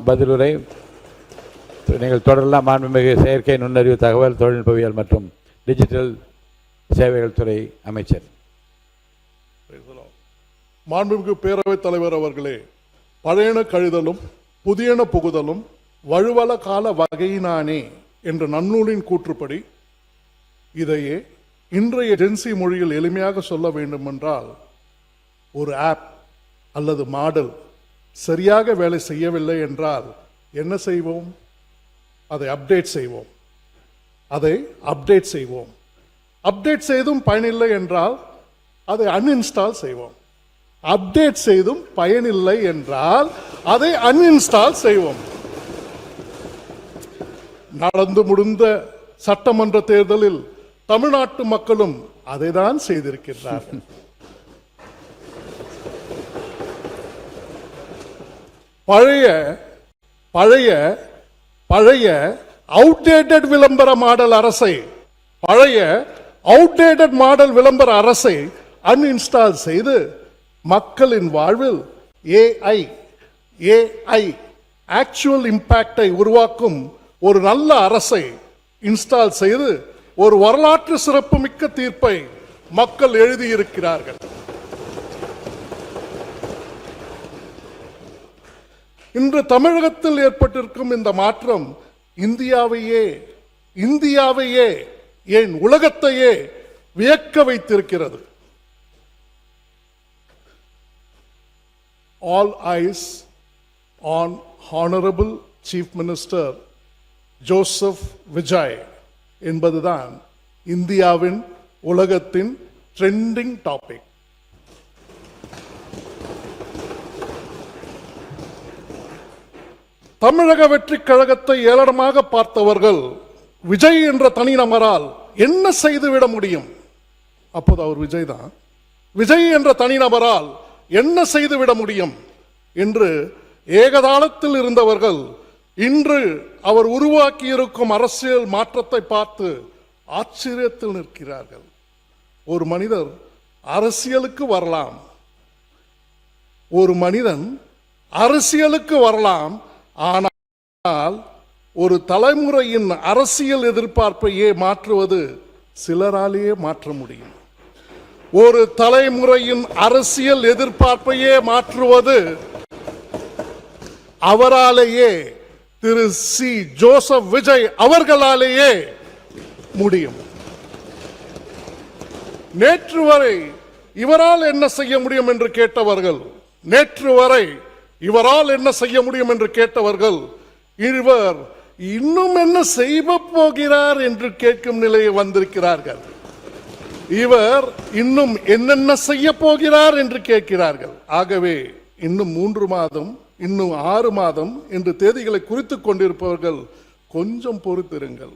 பதிலுரை நீங்கள் தொடரலாம். மாண்புமிகு செயற்கை நுண்ணறிவு தகவல் தொழில்நுட்பவியல் மற்றும் டிஜிட்டல் சேவைகள் துறை அமைச்சர். மாண்புமிகு பேரவைத் தலைவர் அவர்களே, பழையன கழிதலும் புதியன புகுதலும் வழுவல கால வகையினானே என்ற நன்னூலின் கூற்றுப்படி இதையே இன்றைய ஜென்சி மொழியில் எளிமையாக சொல்ல வேண்டுமென்றால், ஒரு ஆப் அல்லது மாடல் சரியாக வேலை செய்யவில்லை என்றால் என்ன செய்வோம்? அதை அப்டேட் செய்வோம். அப்டேட் செய்தும் பயனில்லை என்றால் அதை அன்இன்ஸ்டால் செய்வோம். அப்டேட் செய்தும் பயனில்லை என்றால் அதை அன்இன்ஸ்டால் செய்வோம். நடந்து முடிந்த சட்டமன்ற தேர்தலில் தமிழ்நாட்டு மக்களும் அதைதான் செய்திருக்கிறார்கள். பழைய அவுடேட்டட் விளம்பர மாடல் அரசை அன்இன்ஸ்டால் செய்து மக்களின் வாழ்வில் ஏஐ ஆக்சுவல் இம்பாக்டை உருவாக்கும் ஒரு நல்ல அரசை இன்ஸ்டால் செய்து ஒரு வரலாற்று சிறப்புமிக்க தீர்ப்பை மக்கள் எழுதியிருக்கிறார்கள். இன்று தமிழகத்தில் ஏற்பட்டிருக்கும் இந்த மாற்றம் இந்தியாவையே ஏன் உலகத்தையே வியக்க வைத்திருக்கிறது. All eyes on honourable chief minister Joseph Vijay என்பதுதான் இந்தியாவின் உலகத்தின் ட்ரெண்டிங் டாபிக். தமிழக வெற்றி கழகத்தை ஏளனமாக பார்த்தவர்கள் விஜய் என்ற தனிநபரால் என்ன செய்துவிட முடியும்? அப்போது அவர் விஜய் தான். விஜய் என்ற தனிநபரால் என்ன செய்துவிட முடியும் என்று ஏகதாளத்தில் இருந்தவர்கள் இன்று அவர் உருவாக்கியிருக்கும் அரசியல் மாற்றத்தை பார்த்து ஆச்சரியத்தில் நிற்கிறார்கள். ஒரு மனிதர் அரசியலுக்கு வரலாம், ஆனால் ஒரு தலைமுறையின் அரசியல் எதிர்பார்ப்பையே மாற்றுவது சிலராலேயே மாற்ற முடியும். ஒரு தலைமுறையின் அரசியல் எதிர்பார்ப்பையே மாற்றுவது அவராலேயே, திரு சி ஜோசப் விஜய் அவர்களாலேயே முடியும். நேற்று வரை இவரால் என்ன செய்ய முடியும் என்று கேட்டவர்கள் இவர் இன்னும் என்ன செய்ய போகிறார் என்று கேட்கும் நிலையை வந்திருக்கிறார்கள். இவர் இன்னும் என்னென்ன செய்ய போகிறார் என்று கேட்கிறார்கள். ஆகவே இன்னும் 3 மாதம், இன்னும் 6 மாதம் என்று தேதிகளை குறித்துக் கொண்டிருப்பவர்கள் கொஞ்சம் பொறுத்திருங்கள்.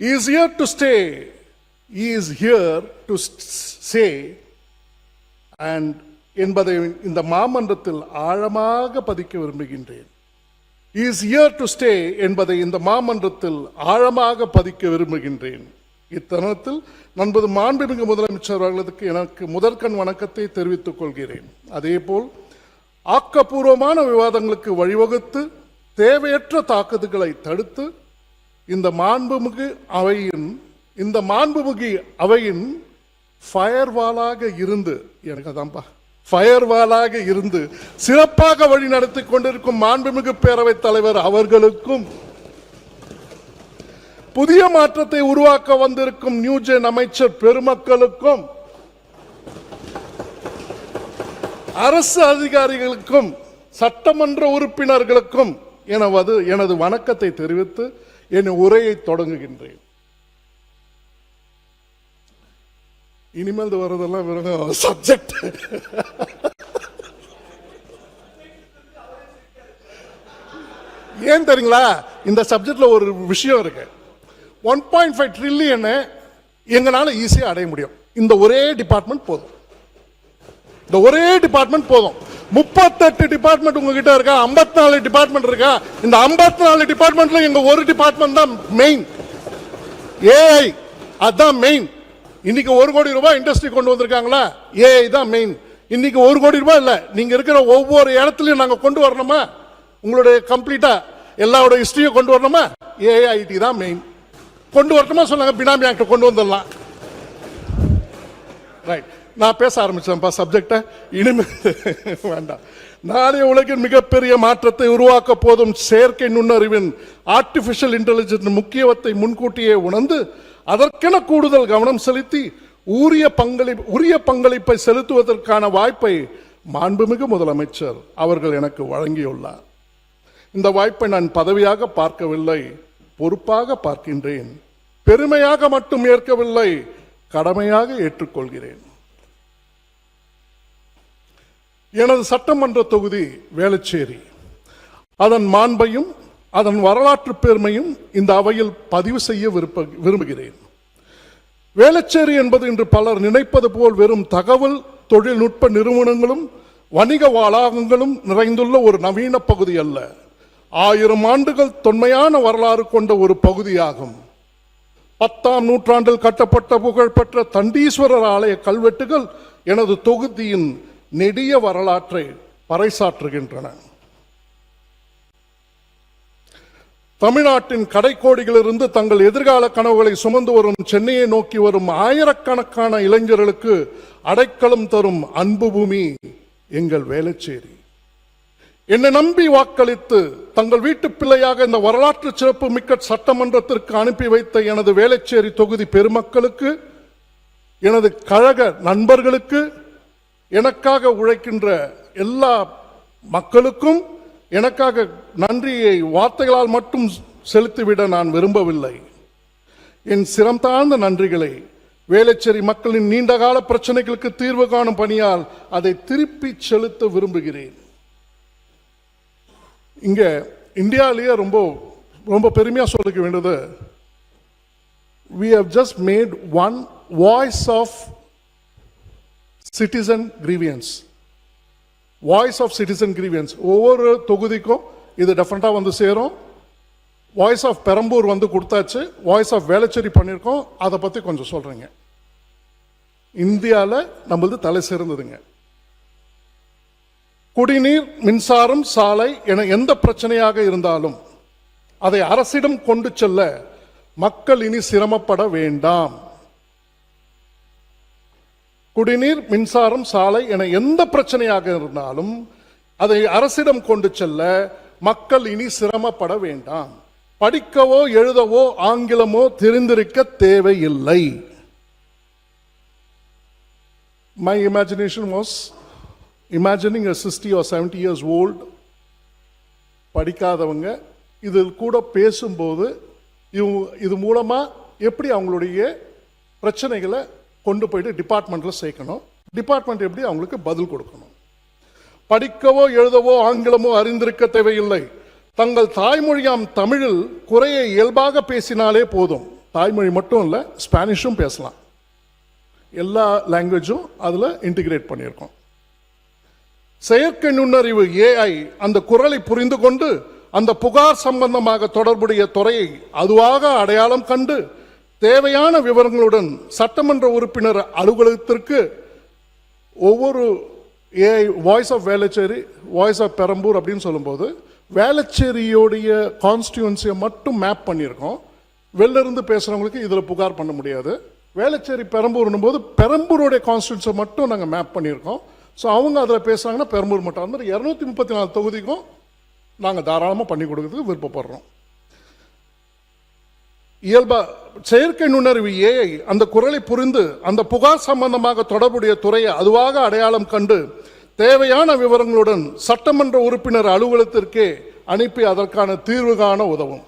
He is here to stay. He is here to say and என்பதை இந்த மாமன்றத்தில் ஆழமாக பதிக்க விரும்புகின்றேன். He is here to stay என்பதை இந்த மாமன்றத்தில் ஆழமாக பதிக்க விரும்புகின்றேன். இத்தருணத்தில் நண்பது மாண்புமிகு முதலமைச்சர் அவர்களுக்கு எனக்கு முதற்கண் வணக்கத்தை தெரிவித்துக் கொள்கிறேன். அதேபோல் ஆக்கப்பூர்வமான விவாதங்களுக்கு வழிவகுத்து தேவையற்ற தாக்குதல்களை தடுத்து இந்த மாண்புமிகு அவையின் ஃபயர்வாலாக இருந்து சிறப்பாக வழி நடத்தி கொண்டிருக்கும் மாண்புமிகு பேரவைத் தலைவர் அவர்களுக்கும், புதிய மாற்றத்தை உருவாக்க வந்திருக்கும் நியூஜென் அமைச்சர் பெருமக்களுக்கும், அரசு அதிகாரிகளுக்கும், சட்டமன்ற உறுப்பினர்களுக்கும் எனது வணக்கத்தை தெரிவித்து என் உரையை தொடங்குகின்றேன். இனிமேல் வர்றதெல்லாம் வெறும் சப்ஜெக்ட். ஏன் தெரியுங்களா? இந்த சப்ஜெக்ட்ல ஒரு விஷயம் இருக்கு. 1.5 ட்ரில்லியன் எங்களால ஈஸியா அடைய முடியும். இந்த ஒரே டிபார்ட்மெண்ட் போதும். 38 டிபார்ட்மெண்ட் உங்ககிட்ட இருக்கா, 54 டிபார்ட்மெண்ட் இருக்கா. இந்த 54 டிபார்ட்மெண்ட்ல எங்க ஒரு டிபார்ட்மெண்ட் தான் மெயின். ஏஐ அதான் மெயின். இன்னைக்கு 1 கோடி ரூபாய் இண்டஸ்ட்ரி கொண்டு வந்திருக்காங்களா, ஏஐ தான் மெயின். இன்னைக்கு 1 கோடி ரூபாய் இல்ல, நீங்க இருக்கிற ஒவ்வொரு இடத்துலயும் நாங்க கொண்டு வரணுமா? உங்களுடைய கம்ப்ளீட்டா எல்லாரோட ஹிஸ்டரியும் கொண்டு வரணுமா? ஏஐடி தான் மெயின். கொண்டு வரணுமா சொன்னாங்க, பினாமி ஆக்ட் கொண்டு வந்துடலாம். ரைட், நான் பேச ஆரம்பிச்சேன்ப்பா சப்ஜெக்டை, இனிமேல் வேண்டாம். நாளைய உலகின் மிகப்பெரிய மாற்றத்தை உருவாக்க போதும் செயற்கை நுண்ணறிவின் ஆர்டிபிஷியல் இன்டெலிஜென்ஸ் முக்கியத்துவத்தை முன்கூட்டியே உணர்ந்து அதற்கென கூடுதல் கவனம் செலுத்தி உரிய பங்களிப்பை செலுத்துவதற்கான வாய்ப்பை மாண்புமிகு முதலமைச்சர் அவர்கள் எனக்கு வழங்கியுள்ளார். இந்த வாய்ப்பை நான் பதவியாக பார்க்கவில்லை, பொறுப்பாக பார்க்கின்றேன். பெருமையாக மட்டும் ஏற்கவில்லை, கடமையாக ஏற்றுக்கொள்கிறேன். எனது சட்டமன்ற தொகுதி வேளச்சேரி. அதன் மாண்பையும் அதன் வரலாற்று பெருமையும் இந்த அவையில் பதிவு செய்ய விரும்புகிறேன். வேளச்சேரி என்பது இன்று பலர் நினைப்பது போல் வெறும் தகவல் தொழில்நுட்ப நிறுவனங்களும் வணிக வளாகங்களும் நிறைந்துள்ள ஒரு நவீன பகுதி அல்ல. 1000 ஆண்டுகள் தொன்மையான வரலாறு கொண்ட ஒரு பகுதியாகும். 10ஆம் நூற்றாண்டில் கட்டப்பட்ட புகழ்பெற்ற தண்டீஸ்வரர் ஆலய கல்வெட்டுகள் எனது தொகுதியின் நெடிய வரலாற்றை பறைசாற்றுகின்றன. தமிழ்நாட்டின் கடைக்கோடிகளிலிருந்து தங்கள் எதிர்கால கனவுகளை சுமந்து வரும் சென்னையை நோக்கி வரும் ஆயிரக்கணக்கான இளைஞர்களுக்கு அடைக்கலம் தரும் அன்பு பூமி எங்கள் வேளச்சேரி. என்னை நம்பி வாக்களித்து தங்கள் வீட்டு பிள்ளையாக இந்த வரலாற்று சிறப்பு மிக்க சட்டமன்றத்திற்கு அனுப்பி வைத்த எனது வேளச்சேரி தொகுதி பெருமக்களுக்கு, எனது கழக நண்பர்களுக்கு, எனக்காக உழைக்கின்ற எல்லா மக்களுக்கும் எனக்காக நன்றியை வார்த்தைகளால் மட்டும் செலுத்திவிட நான் விரும்பவில்லை. என் சிரம் தாழ்ந்த நன்றிகளை வேளச்சேரி மக்களின் நீண்டகால பிரச்சனைகளுக்கு தீர்வு காணும் பணியால் அதை திருப்பி செலுத்த விரும்புகிறேன். இங்க இந்தியாவிலேயே ரொம்ப ரொம்ப பெருமையா சொல்லிக்க வேண்டியது, we have just made one voice of citizen grievance. Voice of citizen grievance ஒவ்வொரு தொகுதிக்கும் இது டெஃபினட்டா வந்து சேரும். வாய்ஸ் ஆஃப் பெரம்பூர் வந்து கொடுத்தாச்சு, வாய்ஸ் ஆஃப் வேளச்சேரி பண்ணியிருக்கோம். அதை பத்தி கொஞ்சம் சொல்றேங்க. இந்தியாவில் நம்மளது தலை சிறந்ததுங்க. குடிநீர், மின்சாரம், சாலை என எந்த பிரச்சனையாக இருந்தாலும் அதை அரசிடம் கொண்டு செல்ல மக்கள் இனி சிரமப்பட வேண்டாம். குடிநீர், மின்சாரம், சாலை என எந்த பிரச்சனையாக இருந்தாலும் அதை அரசிடம் கொண்டு செல்ல மக்கள் இனி சிரமப்பட வேண்டாம். படிக்கவோ எழுதவோ ஆங்கிலமோ தெரிந்திருக்க தேவையில்லை. My imagination was imagining a 60 or 70 years old படிக்காதவங்க இதில் கூட பேசும்போது இது மூலமா எப்படி அவங்களுடைய பிரச்சனைகளை கொண்டு போயிட்டு டிபார்ட்மெண்ட்ல சேர்க்கணும், டிபார்ட்மெண்ட் எப்படி அவங்களுக்கு பதில் கொடுக்கணும். படிக்கவோ எழுதவோ ஆங்கிலமோ அறிந்திருக்க தேவையில்லை. தங்கள் தாய்மொழியாம் தமிழில் குறையை இயல்பாக பேசினாலே போதும். தாய்மொழி மட்டும் இல்லை, ஸ்பானிஷும் பேசலாம். எல்லா லாங்குவேஜும் அதில் இன்டிகிரேட் பண்ணியிருக்கோம். செயற்கை நுண்ணறிவு ஏஐ அந்த குரலை புரிந்து கொண்டு அந்த புகார் சம்பந்தமாக தொடர்புடைய துறையை அதுவாக அடையாளம் கண்டு தேவையான விவரங்களுடன் சட்டமன்ற உறுப்பினர் அலுவலகத்திற்கு ஒவ்வொரு AI voice of Velachery, voice of Perambur அப்படின்னு சொல்லும்போது வேளச்சேரியோடைய கான்ஸ்டியூன்சியை மட்டும் மேப் பண்ணியிருக்கோம். வெளில இருந்து பேசுகிறவங்களுக்கு இதில் புகார் பண்ண முடியாது. வேளச்சேரி பெரம்பூர்னும் போது பெரம்பூருடைய கான்ஸ்டியூன்சியை மட்டும் நாங்கள் மேப் பண்ணியிருக்கோம். ஸோ அவங்க அதில் பேசுகிறாங்கன்னா பெரம்பூர் மட்டும். அந்த மாதிரி 234 தொகுதிக்கும் நாங்கள் தாராளமாக பண்ணி கொடுக்கறதுக்கு விருப்பப்படுறோம். இயல்பா செயற்கை நுண்ணறிவு ஏஐ அந்த குரலை புரிந்து அந்த புகார் சம்பந்தமாக தொடர்புடைய துறையை அதுவாக அடையாளம் கண்டு தேவையான விவரங்களுடன் சட்டமன்ற உறுப்பினர் அலுவலகத்திற்கே அனுப்பி அதற்கான தீர்வு காண உதவும்.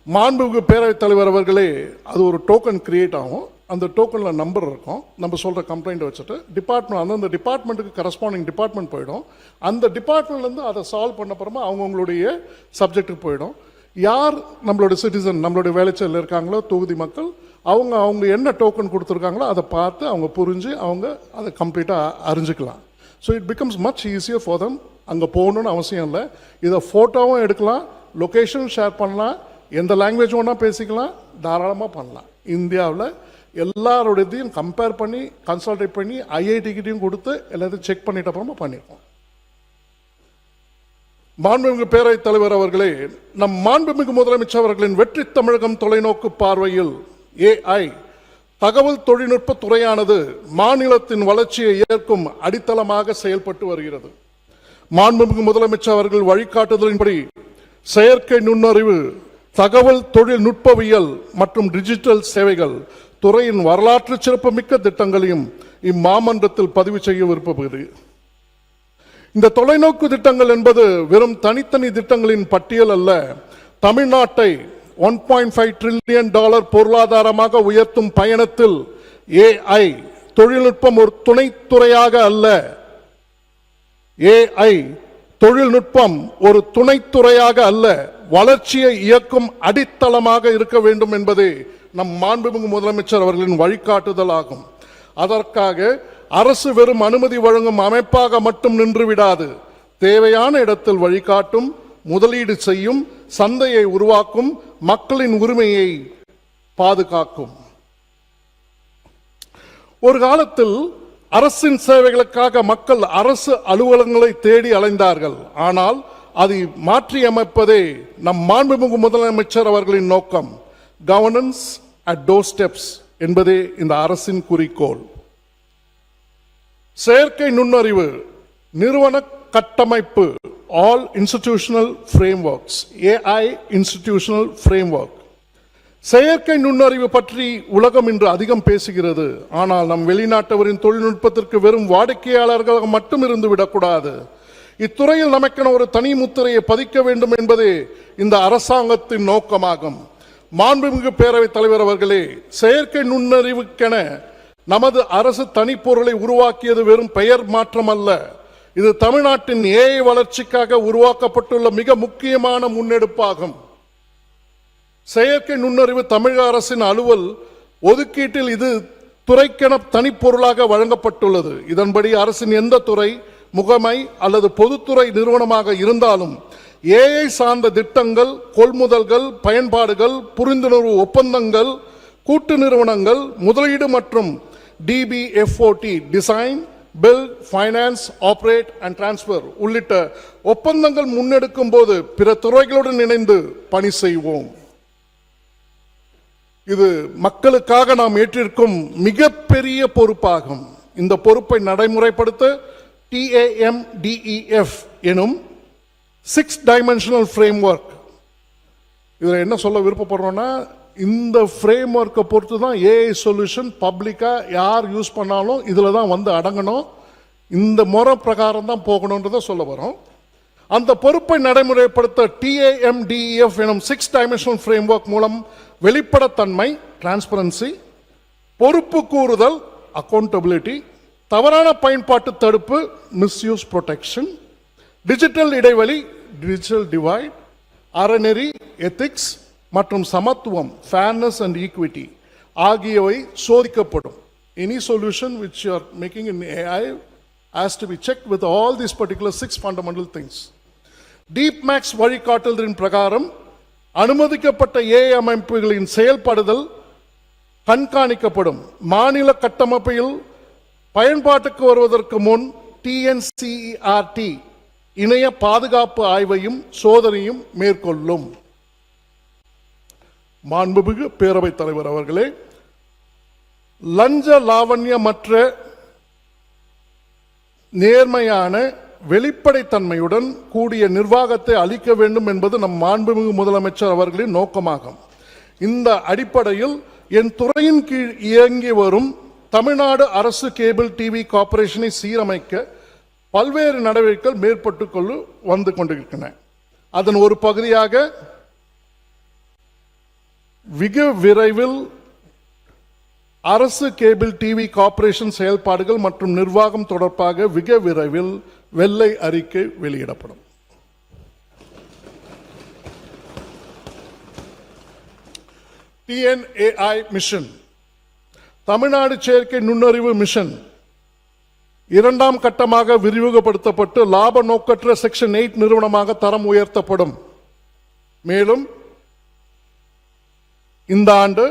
மாண்புமிகு பேரவைத் தலைவர் அவர்களே, அது ஒரு டோக்கன் கிரியேட் ஆகும். அந்த டோக்கனில் நம்பர் இருக்கும். நம்ம சொல்கிற கம்ப்ளைண்ட் வச்சுட்டு டிபார்ட்மெண்ட் அந்தந்த டிபார்ட்மெண்ட்டுக்கு கரஸ்பாண்டிங் டிபார்ட்மெண்ட் போயிடும். அந்த டிபார்ட்மெண்ட்லேருந்து அதை சால்வ் பண்ண அப்புறமா அவங்கவுங்களுடைய சப்ஜெக்ட்டுக்கு போயிடும். யார் நம்மளோட சிட்டிசன், நம்மளுடைய வேளச்சேரியில் இருக்காங்களோ தொகுதி மக்கள், அவங்க என்ன டோக்கன் கொடுத்துருக்காங்களோ அதை பார்த்து அவங்க புரிஞ்சு அவங்க அதை கம்ப்ளீட்டாக அறிஞ்சிக்கலாம். So it becomes much easier for them. அங்கே போகணுன்னு அவசியம் இல்லை. இதை ஃபோட்டோவும் எடுக்கலாம், லொக்கேஷனும் ஷேர் பண்ணலாம், எந்த லாங்குவேஜ் ஒன்றா பேசிக்கலாம், தாராளமாக பண்ணலாம். இந்தியாவில் எல்லாரோடையும் கம்பேர் பண்ணி கன்சல்டேட் பண்ணி ஐஐடிக்கிட்டையும் கொடுத்து எல்லாத்தையும் செக் பண்ணிட்ட அப்புறமா பண்ணியிருக்கோம். மாண்புமிகு பேரவைத் தலைவர் அவர்களே, நம் மாண்புமிகு முதலமைச்சர் அவர்களின் வெற்றி தமிழகம் தொலைநோக்கு பார்வையில் AI தகவல் தொழில்நுட்ப துறையானது மாநிலத்தின் வளர்ச்சியை ஏற்கும் அடித்தளமாக செயல்பட்டு வருகிறது. மாண்புமிகு முதலமைச்சர் அவர்கள் வழிகாட்டுதலின்படி செயற்கை நுண்ணறிவு, தகவல் தொழில்நுட்பவியல் மற்றும் டிஜிட்டல் சேவைகள் துறையின் வரலாற்று சிறப்புமிக்க திட்டங்களையும் இம்மாமன்றத்தில் பதிவு செய்ய விரும்புகிறேன். இந்த தொலைநோக்கு திட்டங்கள் என்பது வெறும் தனித்தனி திட்டங்களின் பட்டியல் அல்ல. தமிழ்நாட்டை $1.5 trillion பொருளாதாரமாக உயர்த்தும் பயணத்தில் AI தொழில்நுட்பம் ஒரு துணைத்துறையாக அல்ல, AI தொழில்நுட்பம் ஒரு துணைத்துறையாக அல்ல, வளர்ச்சியை இயக்கும் அடித்தளமாக இருக்க வேண்டும் என்பதே நம் மாண்புமிகு முதலமைச்சர் அவர்களின் வழிகாட்டுதல் ஆகும். அதற்காக அரசு வெறும் அனுமதி வழங்கும் அமைப்பாக மட்டும் நின்று விடாது. தேவையான இடத்தில் வழிகாட்டும், முதலீடு செய்யும், சந்தையை உருவாக்கும், மக்களின் உரிமையை பாதுகாக்கும். ஒரு காலத்தில் அரசின் சேவைகளுக்காக மக்கள் அரசு அலுவலகங்களை தேடி அலைந்தார்கள். ஆனால் அதை மாற்றியமைப்பதே நம் மாண்புமிகு முதலமைச்சர் அவர்களின் நோக்கம். கவர்னன்ஸ் அட் டோர் ஸ்டெப்ஸ் என்பதே இந்த அரசின் குறிக்கோள். செயற்கை நுண்ணறிவு நிறுவன கட்டமைப்பு, all institutional frameworks, AI institutional framework. செயற்கை நுண்ணறிவு பற்றி உலகம் இன்று அதிகம் பேசுகிறது. ஆனால் நம் வெளிநாட்டவரின் தொழில்நுட்பத்திற்கு வெறும் வாடிக்கையாளர்களாக மட்டும் இருந்து விடக்கூடாது. இத்துறையில் நமக்கென ஒரு தனி முத்திரையை பதிக்க வேண்டும் என்பதே இந்த அரசாங்கத்தின் நோக்கமாகும். மாண்புமிகு பேரவைத் தலைவர் அவர்களே, செயற்கை நுண்ணறிவுக்கென நமது அரசு தனிப்பொருளை உருவாக்கியது வெறும் பெயர் மாற்றம் அல்ல. இது தமிழ்நாட்டின் AI வளர்ச்சிக்காக உருவாக்கப்பட்டுள்ள மிக முக்கியமான முன்னெடுப்பாகும். செயற்கை நுண்ணறிவு தமிழக அரசின் அலுவல் ஒதுக்கீட்டில் இது துறைக்கென தனிப்பொருளாக வழங்கப்பட்டுள்ளது. இதன்படி அரசின் எந்த துறை, முகமை அல்லது பொதுத்துறை நிறுவனமாக இருந்தாலும் AI சார்ந்த திட்டங்கள், கொள்முதல்கள், பயன்பாடுகள், புரிந்துணர்வு ஒப்பந்தங்கள், கூட்டு நிறுவனங்கள், முதலீடு மற்றும் DBFOT design, build, finance, operate and transfer உள்ளிட்ட ஒப்பந்தங்கள் முன்னெடுக்கும் போது பிற துறைகளுடன் இணைந்து பணி செய்வோம். இது மக்களுக்காக நாம் ஏற்றிருக்கும் மிகப்பெரிய பொறுப்பாகும். இந்த பொறுப்பை நடைமுறைப்படுத்த TAMDEF எனும் 6 dimensional framework, இதில் என்ன சொல்ல விருப்பப்படுறோம்னா, இந்த ஃப்ரேம் ஒர்க்கை பொறுத்து தான் AI சொல்யூஷன் பப்ளிக்காக யார் யூஸ் பண்ணாலும் இதில் தான் வந்து அடங்கணும். இந்த முறை பிரகாரம் தான் போகணுன்றதை சொல்ல வரோம். அந்த பொறுப்பை நடைமுறைப்படுத்த TAMDEF எனும் 6 dimensional framework மூலம் வெளிப்படைத்தன்மை, டிரான்ஸ்பரன்சி, பொறுப்பு கூறுதல், அக்கௌண்டபிலிட்டி, தவறான பயன்பாட்டு தடுப்பு, மிஸ்யூஸ் ப்ரொடெக்ஷன், டிஜிட்டல் இடைவெளி, டிஜிட்டல் டிவைட், அறநெறி, எத்திக்ஸ் மற்றும் சமத்துவம், ஃபேர்னஸ் அண்ட் ஈக்விட்டி ஆகியவை சோதிக்கப்படும். Any solution which you are making in AI has to be checked with all these particular 6 fundamental things. DeepMax வழிகாட்டுதலின் பிரகாரம் அனுமதிக்கப்பட்ட AI அமைப்புகளின் செயல்படுதல் கண்காணிக்கப்படும். மாநில கட்டமைப்பில் பயன்பாட்டுக்கு வருவதற்கு முன் TNCERT இணைய பாதுகாப்பு ஆய்வையும் சோதனையும் மேற்கொள்ளும். மாண்புமிகு பேரவைத் தலைவர் அவர்களே, லஞ்ச லாவண்யமற்ற நேர்மையான வெளிப்படைத்தன்மையுடன் கூடிய நிர்வாகத்தை அளிக்க வேண்டும் என்பது நம் மாண்புமிகு முதலமைச்சர் அவர்களின் நோக்கமாகும். இந்த அடிப்படையில் என் துறையின் கீழ் இயங்கி வரும் தமிழ்நாடு அரசு கேபிள் டிவி கார்ப்பரேஷனை சீரமைக்க பல்வேறு நடவடிக்கைகள் மேற்பட்டு வந்து கொண்டிருக்கின்றன. அதன் ஒரு பகுதியாக மிக விரைவில் அரசு கேபிள் டிவி கார்ப்பரேஷன் செயல்பாடுகள் மற்றும் நிர்வாகம் தொடர்பாக மிக விரைவில் வெள்ளை அறிக்கை வெளியிடப்படும். TNAI மிஷன், தமிழ்நாடு செயற்கை நுண்ணறிவு மிஷன் 2ஆம் கட்டமாக விரிவுபடுத்தப்பட்டு லாப நோக்கற்ற செக்ஷன் 8 நிறுவனமாக தரம் உயர்த்தப்படும். மேலும் இந்த ஆண்டு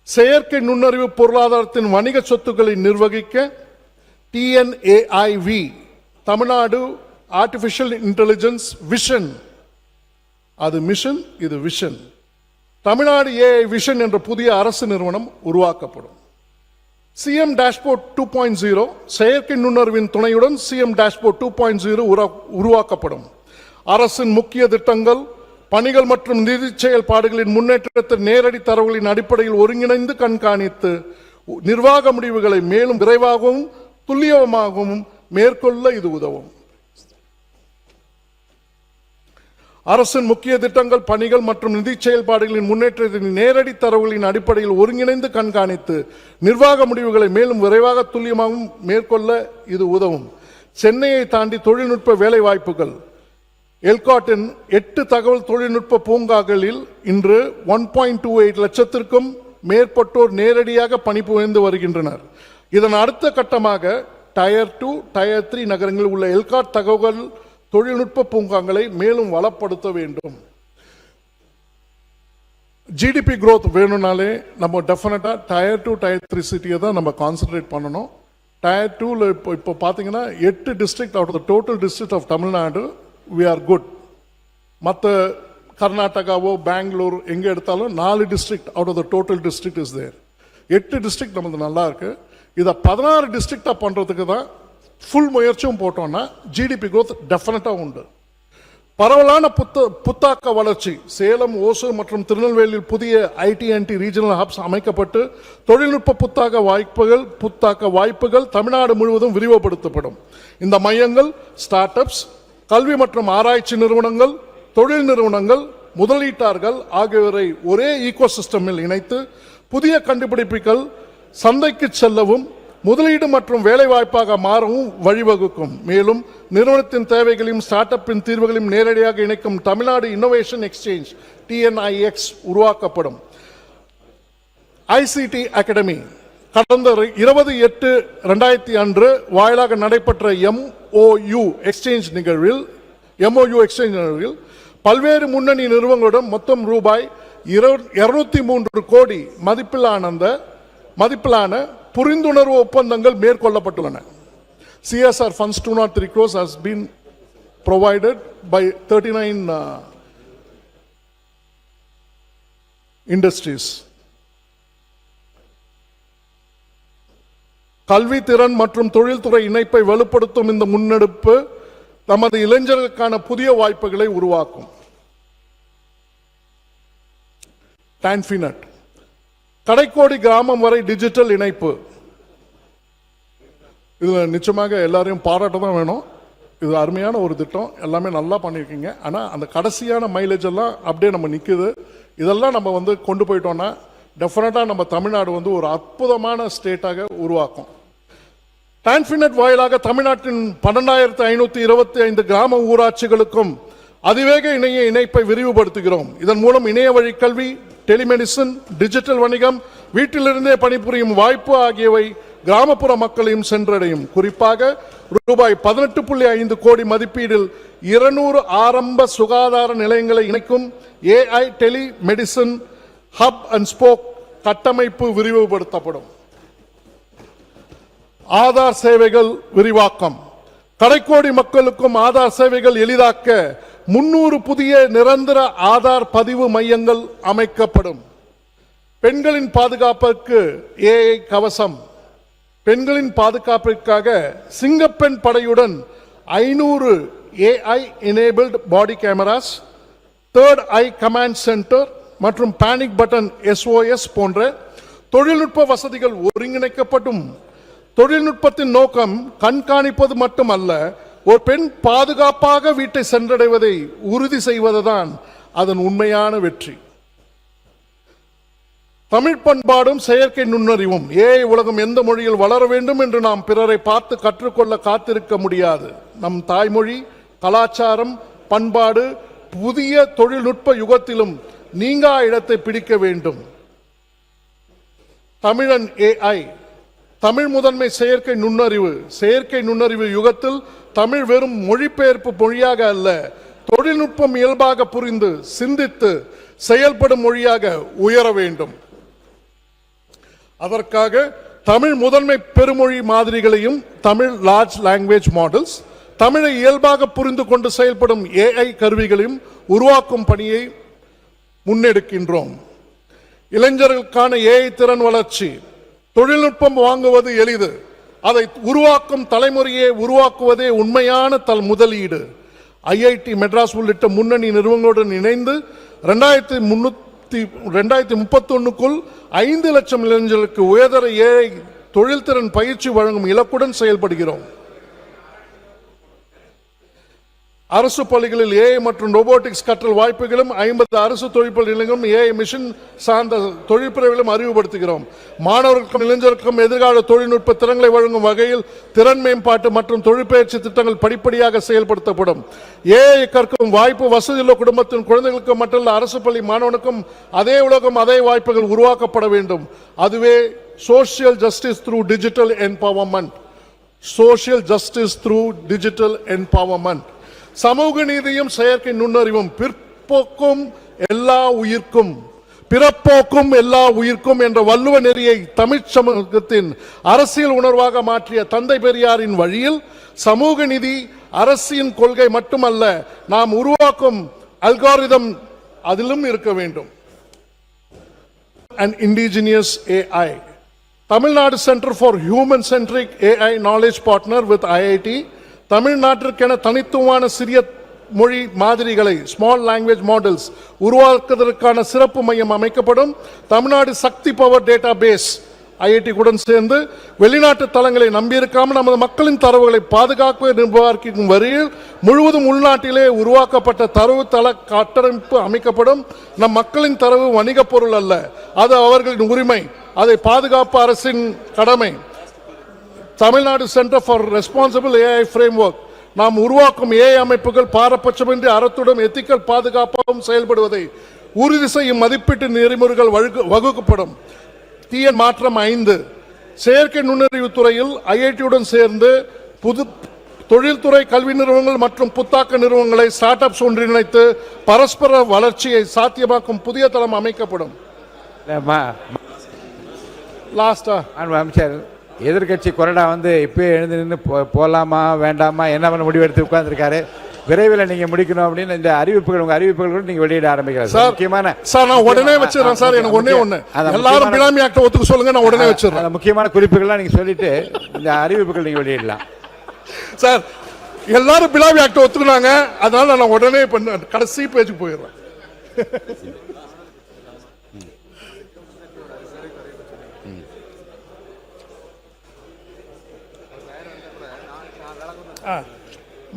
செயற்கை நுண்ணறிவு பொருளாதாரத்தின் வணிக சொத்துக்களை நிர்வகிக்க TNAIV Tamil Nadu artificial intelligence vision. அது மிஷன், இது விஷன். தமிழ்நாடு ஏஐ விஷன் என்ற புதிய அரசு நிறுவனம் உருவாக்கப்படும். சிஎம் டேஷ்போர்ட் 2.0 செயற்கை நுண்ணறிவின் துணையுடன் சிஎம் டேஷ்போர்ட் 2.0 உருவாக்கப்படும். அரசின் முக்கிய திட்டங்கள், பணிகள் மற்றும் நிதி செயல்பாடுகளின் முன்னேற்றத்தை நேரடி தரவுகளின் அடிப்படையில் ஒருங்கிணைந்து கண்காணித்து நிர்வாக முடிவுகளை மேலும் விரைவாகவும் துல்லியமாகவும் மேற்கொள்ள இது உதவும். அரசின் முக்கிய திட்டங்கள், பணிகள் மற்றும் நிதி செயல்பாடுகளின் முன்னேற்றத்தின் நேரடி தரவுகளின் அடிப்படையில் ஒருங்கிணைந்து கண்காணித்து நிர்வாக முடிவுகளை மேலும் விரைவாக துல்லியமாகவும் மேற்கொள்ள இது உதவும். சென்னையை தாண்டி தொழில்நுட்ப வேலை வாய்ப்புகள். எல்காட்டின் 8 தகவல் தொழில்நுட்ப பூங்காக்களில் இன்று 1.28 லட்சத்திற்கும் மேற்பட்டோர் நேரடியாக பணிபுரிந்து வருகின்றனர். இதன் அடுத்த கட்டமாக டயர் 2, டயர் 3 நகரங்களில் உள்ள எல்காட் தகவல் தொழில்நுட்ப பூங்காங்களை மேலும் வளப்படுத்த வேண்டும். ஜிடிபி growth வேணும்னாலே நம்ம டெஃபினட்டா டயர் 2, டயர் 3 சிட்டியை தான் நம்ம கான்சென்ட்ரேட் பண்ணணும். டயர் 2ல இப்போ பார்த்தீங்கன்னா 8 district out of the total district of Tamil Nadu we are good. மற்ற கர்நாடகாவோ பெங்களூர் எங்கே எடுத்தாலும் 4 district out of the total district is there. 8 district நமக்கு நல்லா இருக்கு. இதை 16 டிஸ்ட்ரிக்டா பண்றதுக்கு தான் ஃபுல் முயற்சியும் போட்டோம்னா ஜிடிபி growth டெஃபினட்டா உண்டு. பரவலான புத்தாக்க வளர்ச்சி. சேலம், ஓசூர் மற்றும் திருநெல்வேலியில் புதிய ஐடி&டி ரீஜனல் ஹப்ஸ் அமைக்கப்பட்டு தொழில்நுட்ப புத்தாக்க வாய்ப்புகள் தமிழ்நாடு முழுவதும் விரிவுபடுத்தப்படும். இந்த மையங்கள் ஸ்டார்ட் அப்ஸ், கல்வி மற்றும் ஆராய்ச்சி நிறுவனங்கள், தொழில் நிறுவனங்கள், முதலீட்டாளர்கள் ஆகியோரை ஒரே ஈகோசிஸ்டமில் இணைத்து புதிய கண்டுபிடிப்புகள் சந்தைக்கு செல்லவும் முதலீடு மற்றும் வேலை வாய்ப்பாக மாறவும் வழிவகுக்கும். மேலும் நிறுவனத்தின் தேவைகளையும் ஸ்டார்ட் அப்பின் தீர்வுகளையும் நேரடியாக இணைக்கும் தமிழ்நாடு இன்னோவேஷன் எக்ஸ்சேஞ்ச் TNIX உருவாக்கப்படும். ஐசிடி அகாடமி கடந்த 20/8/2000 அன்று வாயிலாக நடைபெற்ற MOU எக்ஸ்சேஞ்ச் நிகழ்வில் பல்வேறு முன்னணி நிறுவனங்களுடன் மொத்தம் ரூபாய் 203 கோடி மதிப்பிலான புரிந்துணர்வு ஒப்பந்தங்கள் மேற்கொள்ளப்பட்டுள்ளன. CSR funds 203 crores has been provided by 39 industries. கல்வி, திறன் மற்றும் தொழில்துறை இணைப்பை வலுப்படுத்தும் இந்த முன்னெடுப்பு நமது இளைஞர்களுக்கான புதிய வாய்ப்புகளை உருவாக்கும். டான்ஃபினட் கடைக்கோடி கிராமம் வரை டிஜிட்டல் இணைப்பு. இது நிச்சயமாக எல்லாரையும் பாராட்ட தான் வேணும். இது அருமையான ஒரு திட்டம், எல்லாமே நல்லா பண்ணியிருக்கீங்க. ஆனால் அந்த கடைசியான மைலேஜ் எல்லாம் அப்படியே நம்ம நிற்குது. இதெல்லாம் நம்ம கொண்டு போயிட்டோம்னா டெஃபினட்டாக நம்ம தமிழ்நாடு ஒரு அற்புதமான ஸ்டேட்டாக உருவாக்கும். டான்ஃபினட் வாயிலாக தமிழ்நாட்டின் 12,525 கிராம ஊராட்சிகளுக்கும் அதிவேக இணைப்பை விரிவுபடுத்துகிறோம். இதன் மூலம் இணைய வழி கல்வி, டெலிமெடிசின், டிஜிட்டல் வணிகம், வீட்டிலிருந்தே பணிபுரியும் வாய்ப்பு ஆகியவை கிராமப்புற மக்களையும் சென்றடையும். குறிப்பாக ரூபாய் 18.5 கோடி மதிப்பீடில் 200 ஆரம்ப சுகாதார நிலையங்களை இணைக்கும் AI telemedicine hub and spoke கட்டமைப்பு விரிவுபடுத்தப்படும். ஆதார் சேவைகள் விரிவாக்கம். கடைக்கோடி மக்களுக்கும் ஆதார் சேவைகள் எளிதாக்க 300 புதிய நிரந்தர ஆதார் பதிவு மையங்கள் அமைக்கப்படும். பெண்களின் பாதுகாப்புக்கு AI கவசம். பெண்களின் பாதுகாப்பிற்காக சிங்கப்பெண் படையுடன் 500 AI enabled பாடி கேமராஸ், தேர்ட் ஐ கமாண்ட் சென்டர் மற்றும் பேனிக் பட்டன் SOS போன்ற தொழில்நுட்ப வசதிகள் ஒருங்கிணைக்கப்படும். தொழில்நுட்பத்தின் நோக்கம் கண்காணிப்பது மட்டுமல்ல, ஒரு பெண் பாதுகாப்பாக வீட்டை சென்றடைவதை உறுதி செய்வதுதான் அதன் உண்மையான வெற்றி. தமிழ் பண்பாடும் செயற்கை நுண்ணறிவும். AI உலகம் எந்த மொழியில் வளர வேண்டும் என்று நாம் பிறரை பார்த்து கற்றுக்கொள்ள காத்திருக்க முடியாது. நம் தாய்மொழி, கலாச்சாரம், பண்பாடு புதிய தொழில்நுட்ப யுகத்திலும் நீங்கா இடத்தை பிடிக்க வேண்டும். தமிழன் AI. தமிழ் முதன்மை செயற்கை நுண்ணறிவு யுகத்தில் தமிழ் வெறும் மொழிபெயர்ப்பு மொழியாக அல்ல, தொழில்நுட்பம் இயல்பாக புரிந்து சிந்தித்து செயல்படும் மொழியாக உயர வேண்டும். அதற்காக தமிழ் முதன்மை பெருமொழி மாதிரிகளையும், தமிழ் லார்ஜ் லாங்குவேஜ் மாடல்ஸ், தமிழை இயல்பாக புரிந்து கொண்டு செயல்படும் AI கருவிகளையும் உருவாக்கும் பணியை முன்னெடுக்கின்றோம். இளைஞர்களுக்கான AI திறன் வளர்ச்சி. தொழில்நுட்பம் வாங்குவது எளிது, அதை உருவாக்கும் தலைமுறையை உருவாக்குவதே உண்மையான முதலீடு. IIT மெட்ராஸ் உள்ளிட்ட முன்னணி நிறுவனங்களுடன் இணைந்து 2031க்குள் 5 லட்சம் இளைஞர்களுக்கு உயர்தர AI தொழில்திறன் பயிற்சி வழங்கும் இலக்குடன் செயல்படுகிறோம். அரசு பள்ளிகளில் AI மற்றும் ரோபோட்டிக்ஸ் கற்றல் வாய்ப்புகளும் 50 அரசு தொழிற்பள்ளி நிலையங்களும் AI மிஷன் சார்ந்த தொழிற்பிரிவுகளும் அறிவுபடுத்துகிறோம். மாணவர்களுக்கும் இளைஞர்களுக்கும் எதிர்கால தொழில்நுட்ப திறன்களை வழங்கும் வகையில் திறன் மேம்பாட்டு மற்றும் தொழிற்பயிற்சி திட்டங்கள் படிப்படியாக செயல்படுத்தப்படும். AI கற்கும் வாய்ப்பு வசதியுள்ள குடும்பத்தின் குழந்தைகளுக்கு மட்டுமல்ல, அரசு பள்ளி மாணவனுக்கும் அதே உலகம் அதே வாய்ப்புகள் உருவாக்கப்பட வேண்டும். அதுவே social justice through digital empowerment. Social justice through digital empowerment. சமூக நீதியும் செயற்கை நுண்ணறிவும். பிற்போக்கும் எல்லா உயிர்க்கும், பிறப்போக்கும் எல்லா உயிர்க்கும் என்ற வள்ளுவ நெறியை தமிழ் சமூகத்தின் அரசியல் உணர்வாக மாற்றிய தந்தை பெரியாரின் வழியில் சமூக நீதி அரசின் கொள்கை மட்டுமல்ல, நாம் உருவாக்கும் அல்காரிதம் அதிலும் இருக்க வேண்டும். An indigenous AI. Tamil Nadu centre for human centric AI knowledge partner with IIT. தமிழ்நாட்டிற்கென தனித்துவமான சிறிய மொழி மாதிரிகளை ஸ்மால் லாங்குவேஜ் மாடல்ஸ் உருவாக்குவதற்கான சிறப்பு மையம் அமைக்கப்படும். தமிழ்நாடு சக்தி பவர் டேட்டா பேஸ் IIT உடன் சேர்ந்து வெளிநாட்டு தளங்களை நம்பியிருக்காமல் நமது மக்களின் தரவுகளை பாதுகாக்க நிர்வாகிக்கும் வரையில் முழுவதும் உள்நாட்டிலே உருவாக்கப்பட்ட தரவு தள கட்டமைப்பு அமைக்கப்படும். நம் மக்களின் தரவு வணிக பொருள் அல்ல, அது அவர்களின் உரிமை. அதை பாதுகாப்பு அரசின் கடமை. Tamil Nadu centre for responsible AI framework. நாம் உருவாக்கும் AI அமைப்புகள் பாரபட்சமின்றி அறத்துடன் எத்திக்கல் பாதுகாப்பாகவும் செயல்படுவதை உறுதி செய்யும் மதிப்பீட்டு நெறிமுறைகள் வகுக்கப்படும். தீய மாற்றம் 5. செயற்கை நுண்ணறிவு துறையில் IIT-உடன் சேர்ந்து புது தொழில்துறை கல்வி நிறுவனங்கள் மற்றும் புத்தாக்க நிறுவனங்களை ஸ்டார்ட் அப்ஸ் ஒன்றிணைத்து பரஸ்பர வளர்ச்சியை சாத்தியமாக்கும் புதிய தளம் அமைக்கப்படும். லாஸ்டா அமைச்சர், எதிர்கட்சி கொறடா இப்பயே எழுந்து நின்று போகலாமா வேண்டாமா என்ன பண்ண முடிவெடுத்து உட்கார்ந்துருக்காரு. விரைவில் நீங்க முடிக்கணும் அப்படின்னு இந்த அறிவிப்புகள், உங்க அறிவிப்புகள் கூட நீங்க வெளியிட ஆரம்பிக்கிறார். முக்கியமான சார், நான் உடனே வச்சிடறேன் சார். எனக்கு ஒண்ணு எல்லாரும் பினாமி ஆக்ட் ஒத்துக்க சொல்லுங்க, நான் உடனே வச்சிடறேன். முக்கியமான குறிப்புகள்லாம் நீங்க சொல்லிட்டு இந்த அறிவிப்புகள் நீங்க வெளியிடலாம். சார், எல்லாரும் பினாமி ஆக்ட் ஒத்துக்குனாங்க, அதனால நான் உடனே கடைசி பேஜுக்கு போயிடுறேன்.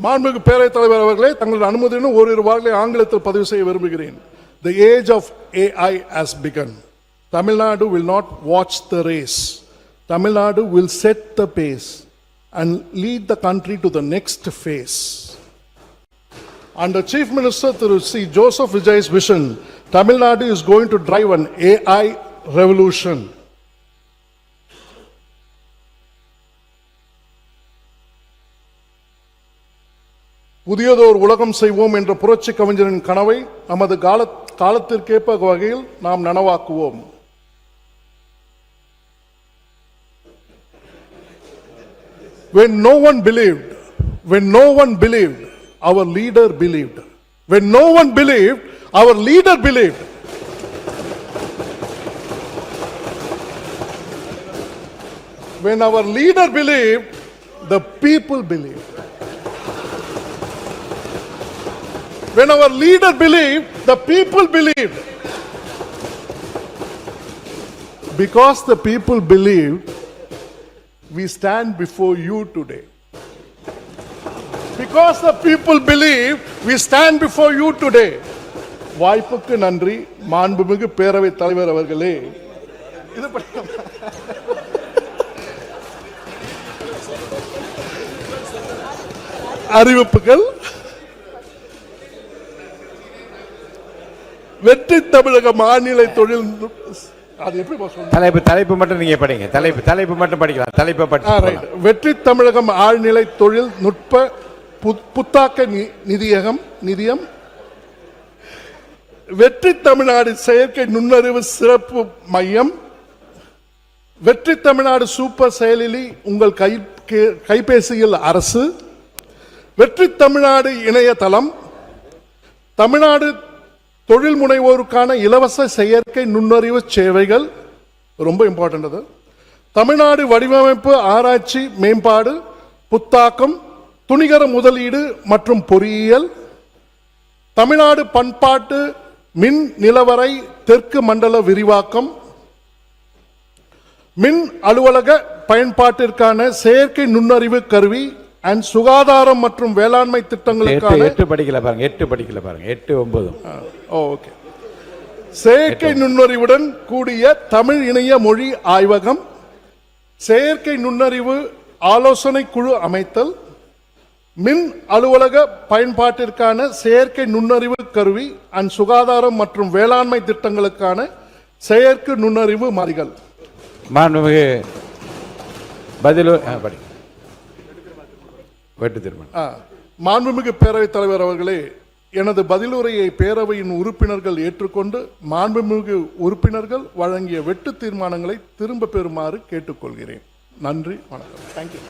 மாண்புமிகு பேரவைத் தலைவர் அவர்களே, தங்களது அனுமதியுடன் ஓரிரு வார்த்தைகளை ஆங்கிலத்தில் பதிவு செய்ய விரும்புகிறேன். The age of AI has begun. Tamil Nadu will not watch the race. Tamil Nadu will set the pace and lead the country to the next phase. Under Chief Minister Thiru C. Joseph Vijay's vision, Tamil Nadu is going to drive an AI revolution. புதியதோர் உலகம் செய்வோம் என்ற புரட்சி கவிஞரின் கனவை நமது காலத்திற்கேற்ப வகையில் நாம் நனவாக்குவோம். When no one believed, our leader believed. When no one believed, our leader believed. When our leader believed, the people believed. When our leader believed, the people believed. Because the people believed, we stand before you today. Because the people believe, we stand before you today. வாய்ப்புக்கு நன்றி. மாண்புமிகு பேரவைத் தலைவர் அவர்களே, அறிவிப்புகள். வெற்றி தமிழக மாநில தொழில் தலைப்பு மட்டும் நீங்க படிங்க. தலைப்பு மட்டும் படிக்கலாம். தலைப்பை படிச்சு. வெற்றி தமிழகம் ஆழ்நிலை தொழில் நுட்ப புத்தாக்க நிதியம். வெற்றி தமிழ்நாடு செயற்கை நுண்ணறிவு சிறப்பு மையம். வெற்றி தமிழ்நாடு சூப்பர் செயலி உங்கள் கைபேசியில் அரசு. வெற்றி தமிழ்நாடு இணையதளம், தமிழ்நாடு தொழில் முனைவோருக்கான இலவச செயற்கை நுண்ணறிவு சேவைகள், ரொம்ப இம்பார்ட்டன்ட் அது, தமிழ்நாடு வடிவமைப்பு ஆராய்ச்சி மேம்பாடு, புத்தாக்கம், துணிகர முதலீடு மற்றும் பொறியியல், தமிழ்நாடு பண்பாட்டு மின் நிலவரை தெற்கு மண்டல விரிவாக்கம், மின் அலுவலக பயன்பாட்டிற்கான செயற்கை நுண்ணறிவு கருவி அண்ட் சுகாதாரம் மற்றும் வேளாண்மை திட்டங்களுக்கான 8 படிக்கல பாருங்க 8 9 ஓகே, செயற்கை நுண்ணறிவுடன் கூடிய தமிழ் இணைய மொழி ஆய்வகம், செயற்கை நுண்ணறிவு ஆலோசனை குழு அமைத்தல், மின் அலுவலக பயன்பாட்டிற்கான செயற்கை நுண்ணறிவு கருவி அண்ட் சுகாதாரம் மற்றும் வேளாண்மை திட்டங்களுக்கான செயற்கை நுண்ணறிவு மாறிகள். மாண்புமிகு பதிலூர் வெட்டு தீர்மானம். மாண்புமிகு பேரவைத் தலைவர் அவர்களே, எனது பதிலுரையை பேரவையின் உறுப்பினர்கள் ஏற்றுக்கொண்டு மாண்புமிகு உறுப்பினர்கள் வழங்கிய வெட்டு தீர்மானங்களை திரும்ப பெறுமாறு கேட்டுக்கொள்கிறேன். நன்றி, வணக்கம். தேங்க்யூ.